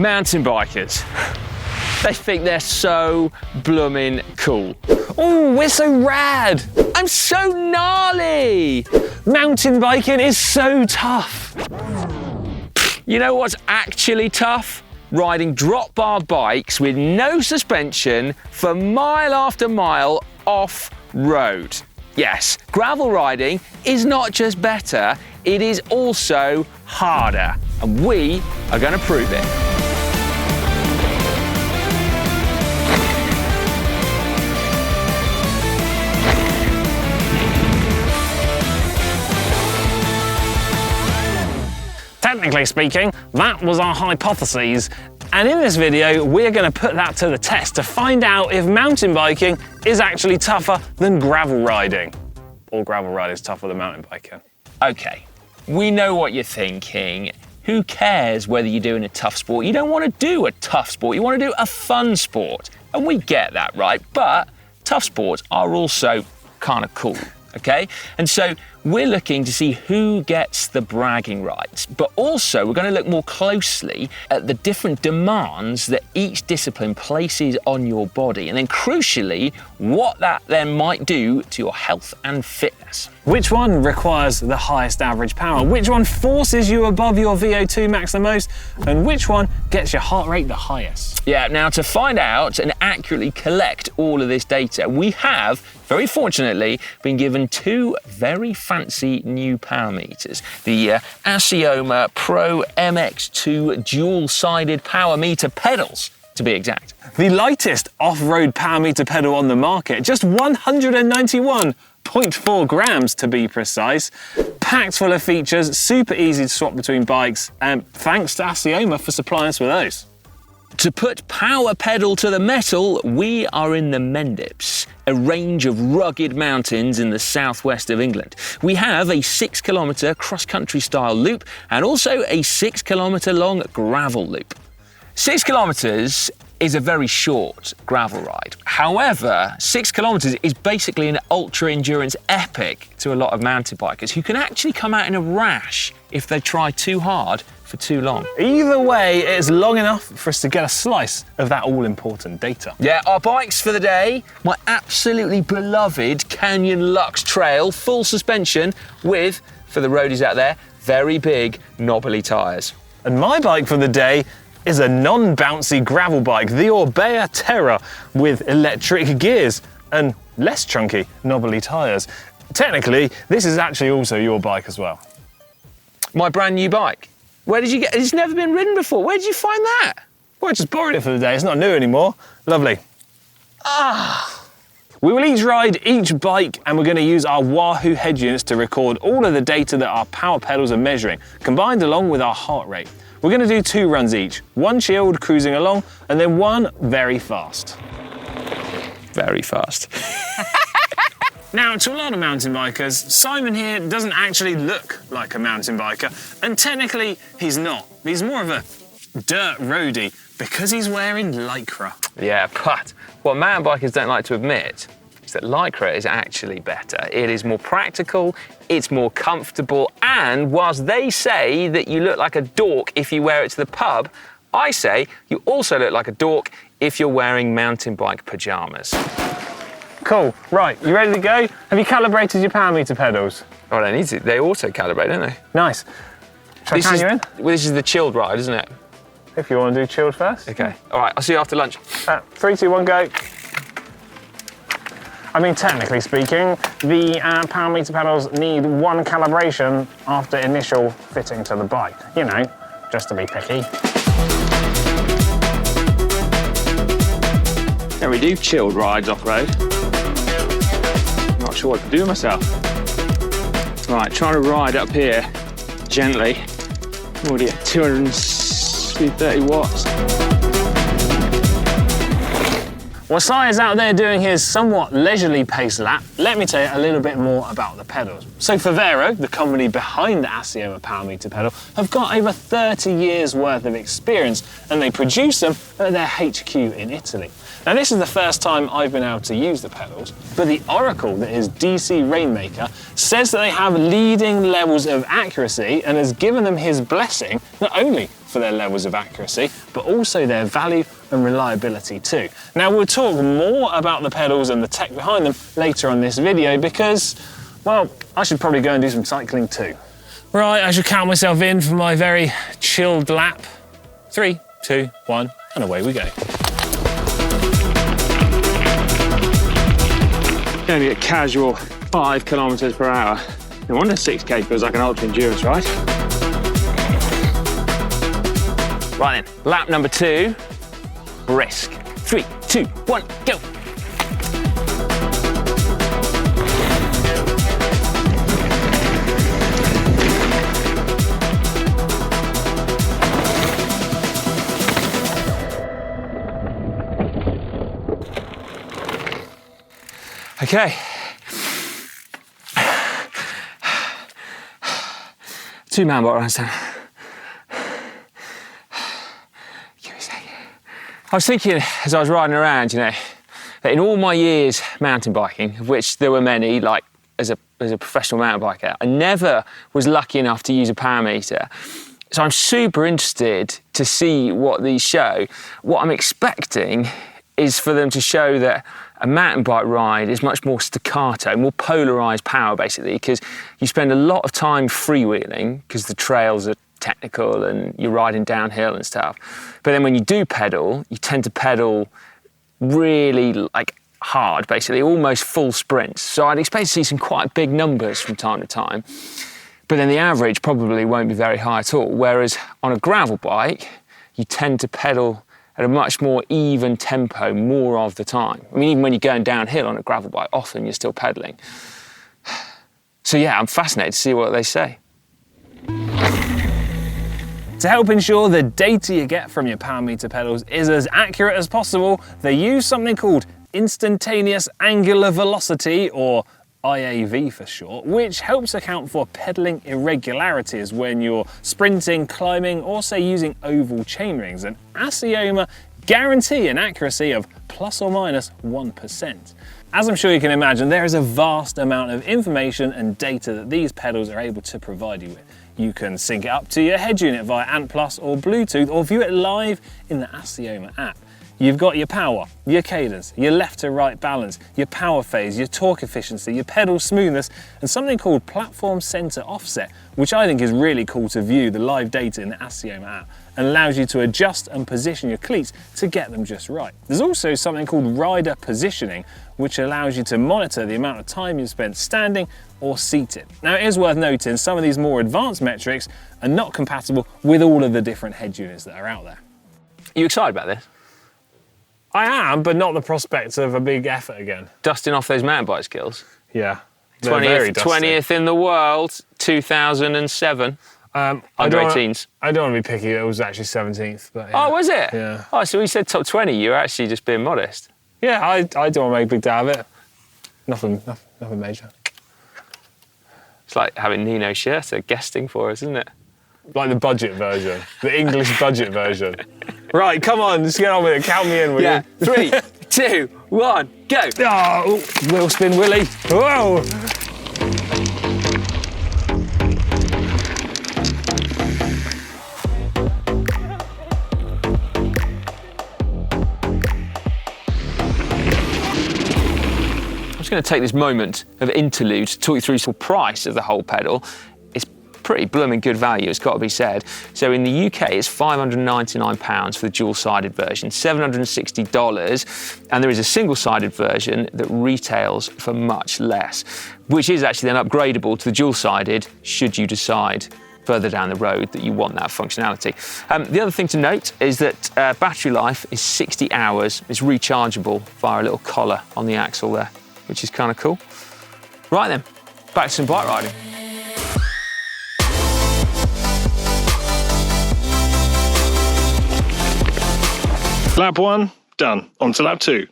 Mountain bikers. They think they're so blooming cool. Oh, we're so rad. I'm so gnarly. Mountain biking is so tough. You know what's actually tough? Riding drop bar bikes with no suspension for mile after mile off-road. Yes, gravel riding is not just better, it is also harder. And we are going to prove it. Technically speaking, that was our hypotheses. And in this video, we're going to put that to the test to find out if mountain biking is actually tougher than gravel riding. Or gravel riding is tougher than mountain biking. Okay, we know what you're thinking. Who cares whether you're doing a tough sport? You don't want to do a tough sport, you want to do a fun sport. And we get that, right? But tough sports are also kind of cool, okay? And so we're looking to see who gets the bragging rights, but also we're going to look more closely at the different demands that each discipline places on your body, and then crucially, what that then might do to your health and fitness. Which one requires the highest average power? Which one forces you above your VO2 max the most? And which one gets your heart rate the highest? Yeah, now to find out and accurately collect all of this data, we have, very fortunately, been given two very fancy new power meters. The Assioma Pro MX2 dual-sided power meter pedals, to be exact. The lightest off-road power meter pedal on the market, just 191.4 grams to be precise. Packed full of features, super easy to swap between bikes, and thanks to Assioma for supplying us with those. To put power pedal to the metal, we are in the Mendips, a range of rugged mountains in the southwest of England. We have a 6 kilometre cross-country style loop and also a 6 kilometre long gravel loop. 6 kilometres is a very short gravel ride. However, 6 kilometres is basically an ultra-endurance epic to a lot of mountain bikers who can actually come out in a rash if they try too hard for too long. Either way, it's long enough for us to get a slice of that all-important data. Yeah, our bikes for the day, my absolutely beloved Canyon Lux Trail, full suspension with, for the roadies out there, very big knobbly tyres. And my bike for the day is a non-bouncy gravel bike, the Orbea Terra, with electric gears and less chunky knobbly tyres. Technically, this is actually also your bike as well. My brand new bike. Where did you get it? It's never been ridden before. Where did you find that? Well, I just borrowed it for the day. It's not new anymore. Lovely. We will each ride each bike, and we're going to use our Wahoo head units to record all of the data that our power pedals are measuring, combined along with our heart rate. We're going to do 2 runs each, one chilled, cruising along, and then one very fast. Very fast. Now, to a lot of mountain bikers, Simon here doesn't actually look like a mountain biker, and technically he's not. He's more of a dirt roadie because he's wearing Lycra. Yeah, but what mountain bikers don't like to admit is that Lycra is actually better. It is more practical, it's more comfortable, and whilst they say that you look like a dork if you wear it to the pub, I say you also look like a dork if you're wearing mountain bike pyjamas. Cool, right, you ready to go? Have you calibrated your power meter pedals? Oh, they need to. They auto-calibrate, don't they? Nice. Shall I count you in? Well, this is the chilled ride, isn't it? If you want to do chilled first. Okay. All right, I'll see you after lunch. 3, 2, 1, go. I mean, technically speaking, the power meter pedals need 1 calibration after initial fitting to the bike. You know, just to be picky. Yeah, we do chilled rides off-road. Not sure what to do with myself. Right, trying to ride up here gently. Already at 230 watts. While Si is out there doing his somewhat leisurely pace lap, let me tell you a little bit more about the pedals. So Favero, the company behind the Assioma power meter pedal, have got over 30 years worth of experience, and they produce them at their HQ in Italy. Now this is the first time I've been able to use the pedals, but the Oracle that is DC Rainmaker says that they have leading levels of accuracy and has given them his blessing not only for their levels of accuracy, but also their value and reliability too. Now we'll talk more about the pedals and the tech behind them later on this video because, well, I should probably go and do some cycling too. Right, I should count myself in for my very chilled lap. 3, 2, 1, and away we go. Only a casual 5 kilometers per hour. No wonder 6K feels like an ultra endurance, right? Right then, lap number 2, brisk. 3, 2, 1, go. Okay. 2 man bike rides down. Give me a second. I was thinking as I was riding around, you know, that in all my years mountain biking, of which there were many, like as a professional mountain biker, I never was lucky enough to use a power meter. So I'm super interested to see what these show. What I'm expecting is for them to show that a mountain bike ride is much more staccato, more polarised power basically, because you spend a lot of time freewheeling because the trails are technical and you're riding downhill and stuff. But then when you do pedal, you tend to pedal really like hard, basically, almost full sprints. So I'd expect to see some quite big numbers from time to time. But then the average probably won't be very high at all. Whereas on a gravel bike, you tend to pedal at a much more even tempo more of the time. I mean, even when you're going downhill on a gravel bike, often you're still pedaling. So yeah, I'm fascinated to see what they say. To help ensure the data you get from your power meter pedals is as accurate as possible, they use something called Instantaneous Angular Velocity, or I.A.V for short, which helps account for pedaling irregularities when you're sprinting, climbing, or say using oval chainrings. And Assioma guarantee an accuracy of plus or minus 1%. As I'm sure you can imagine, there is a vast amount of information and data that these pedals are able to provide you with. You can sync it up to your head unit via Ant Plus or Bluetooth, or view it live in the Assioma app. You've got your power, your cadence, your left to right balance, your power phase, your torque efficiency, your pedal smoothness, and something called platform center offset, which I think is really cool to view the live data in the Assioma app and allows you to adjust and position your cleats to get them just right. There's also something called rider positioning, which allows you to monitor the amount of time you've spent standing or seated. Now, it is worth noting some of these more advanced metrics are not compatible with all of the different head units that are out there. Are you excited about this? I am, but not the prospect of a big effort again. Dusting off those mountain bike skills? Yeah. 20th in the world, 2007. Under 18s. I don't want to be picky, it was actually 17th. But yeah. Oh, was it? Yeah. Oh, so we said top 20, you were actually just being modest. Yeah, I don't want to make a big deal of it. Nothing major. It's like having Nino Schurter guesting for us, isn't it? Like the budget version, the English budget version. Right, come on, just get on with it. Count me in, will you? 3, 2, 1, go. Oh, wheel spin, Willie. Whoa. I'm just going to take this moment of interlude to talk you through the price of the whole pedal. It's pretty blooming good value, it's got to be said. So in the UK, it's £599 for the dual-sided version, $760, and there is a single-sided version that retails for much less, which is actually then upgradable to the dual-sided should you decide further down the road that you want that functionality. The other thing to note is that battery life is 60 hours. It's rechargeable via a little collar on the axle there, which is kind of cool. Right then, back to some bike riding. Lap 1, done. On to lap 2.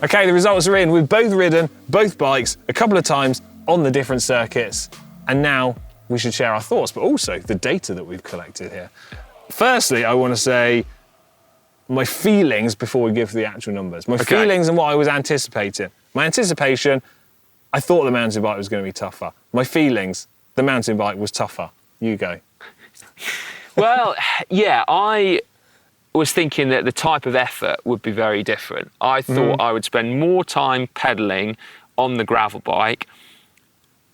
Okay, the results are in. We've both ridden both bikes a couple of times on the different circuits. And now we should share our thoughts, but also the data that we've collected here. Firstly, I want to say my feelings before we give the actual numbers. My feelings and what I was anticipating. My anticipation, I thought the mountain bike was going to be tougher. My feelings, the mountain bike was tougher. You go. Well, yeah, I was thinking that the type of effort would be very different. I thought I would spend more time pedaling on the gravel bike,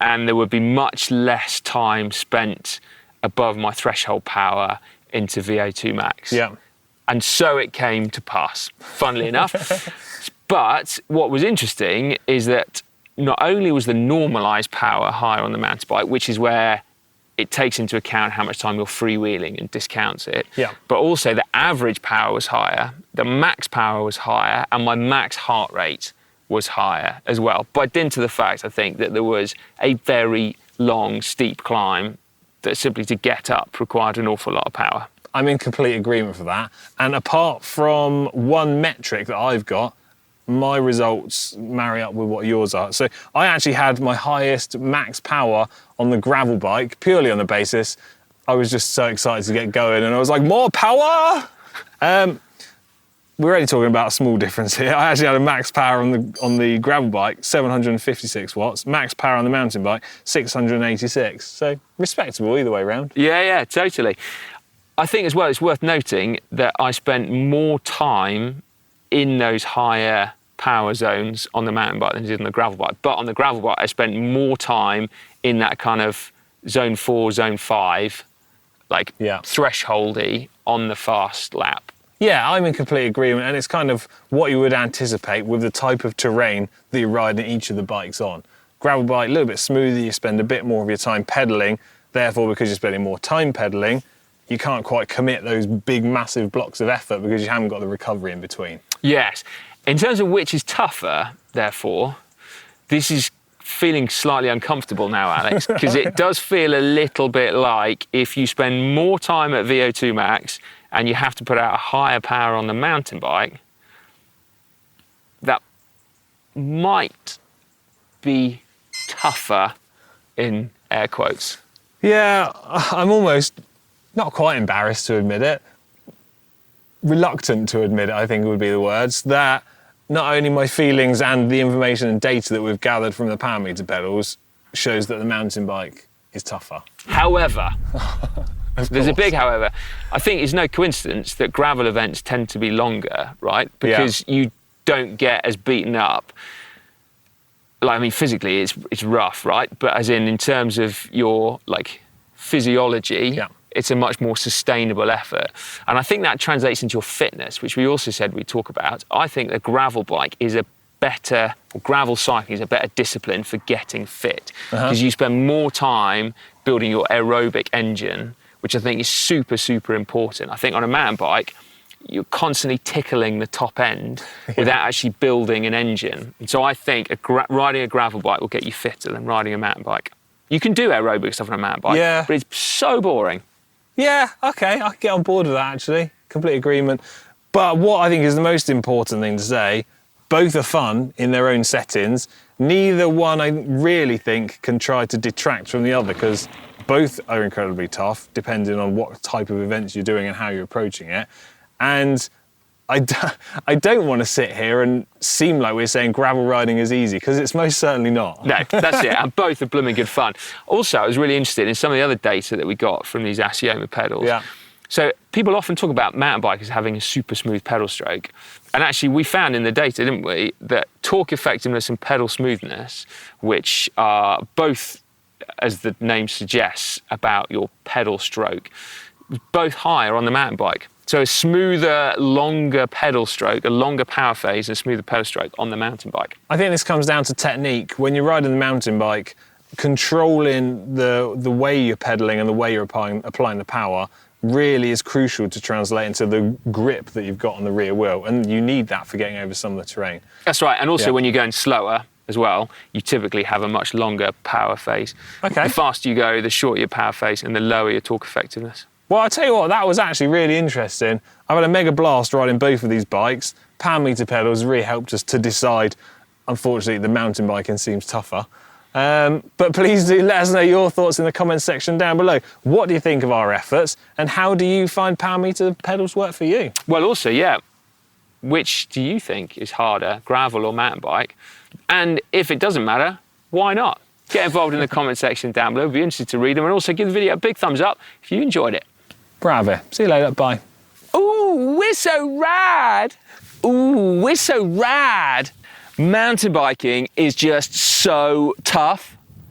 and there would be much less time spent above my threshold power into VO2 max. Yeah. And so it came to pass, funnily enough. But what was interesting is that not only was the normalised power higher on the mountain bike, which is where it takes into account how much time you're freewheeling and discounts it, but also the average power was higher, the max power was higher, and my max heart rate was higher as well. By dint of the fact, I think, that there was a very long, steep climb that simply to get up required an awful lot of power. I'm in complete agreement for that. And apart from one metric that I've got, my results marry up with what yours are. So I actually had my highest max power on the gravel bike, purely on the basis I was just so excited to get going, and I was like, more power! We're only talking about a small difference here. I actually had a max power on the gravel bike, 756 watts, max power on the mountain bike, 686. So respectable either way round. Yeah, totally. I think as well it's worth noting that I spent more time in those higher power zones on the mountain bike than I did on the gravel bike. But on the gravel bike, I spent more time in that kind of zone 4, zone 5, like thresholdy on the fast lap. Yeah, I'm in complete agreement, and it's kind of what you would anticipate with the type of terrain that you're riding each of the bikes on. Gravel bike, a little bit smoother, you spend a bit more of your time pedaling, therefore because you're spending more time pedaling, you can't quite commit those big, massive blocks of effort because you haven't got the recovery in between. Yes. In terms of which is tougher, therefore, this is feeling slightly uncomfortable now, Alex, because it does feel a little bit like if you spend more time at VO2 max and you have to put out a higher power on the mountain bike, that might be tougher in air quotes. Yeah, I'm almost not quite embarrassed to admit it, reluctant to admit it, I think would be the words, that not only my feelings and the information and data that we've gathered from the power meter pedals shows that the mountain bike is tougher. However, there's a big however. I think it's no coincidence that gravel events tend to be longer, right? Because you don't get as beaten up. Like, I mean, physically it's rough, right? But as in terms of your like physiology, it's a much more sustainable effort. And I think that translates into your fitness, which we also said we'd talk about. I think the gravel bike is gravel cycling is a better discipline for getting fit, because you spend more time building your aerobic engine, which I think is super, super important. I think on a mountain bike, you're constantly tickling the top end without actually building an engine. And so I think riding a gravel bike will get you fitter than riding a mountain bike. You can do aerobic stuff on a mountain bike, but it's so boring. Yeah, okay, I can get on board with that actually. Complete agreement. But what I think is the most important thing to say, both are fun in their own settings. Neither one I really think can try to detract from the other, because both are incredibly tough, depending on what type of events you're doing and how you're approaching it. And I don't want to sit here and seem like we're saying gravel riding is easy, because it's most certainly not. No, that's it. And both are blooming good fun. Also, I was really interested in some of the other data that we got from these Assioma pedals. Yeah. So people often talk about mountain bikers having a super smooth pedal stroke. And actually we found in the data, didn't we, that torque effectiveness and pedal smoothness, which are both, as the name suggests, about your pedal stroke, both higher on the mountain bike. So a smoother, longer pedal stroke, a longer power phase and a smoother pedal stroke on the mountain bike. I think this comes down to technique. When you're riding the mountain bike, controlling the way you're pedaling and the way you're applying the power really is crucial to translate into the grip that you've got on the rear wheel. And you need that for getting over some of the terrain. That's right. And also when you're going slower as well, you typically have a much longer power phase. Okay. The faster you go, the shorter your power phase and the lower your torque effectiveness. Well, I'll tell you what, that was actually really interesting. I've had a mega blast riding both of these bikes. Power meter pedals really helped us to decide, unfortunately, the mountain biking seems tougher. But please do let us know your thoughts in the comments section down below. What do you think of our efforts, and how do you find power meter pedals work for you? Well, also, yeah, which do you think is harder, gravel or mountain bike? And if it doesn't matter, why not? Get involved in the comment section down below. It'd be interested to read them, and also give the video a big thumbs up if you enjoyed it. Bravo. See you later. Bye. Ooh, we're so rad. Ooh, we're so rad. Mountain biking is just so tough.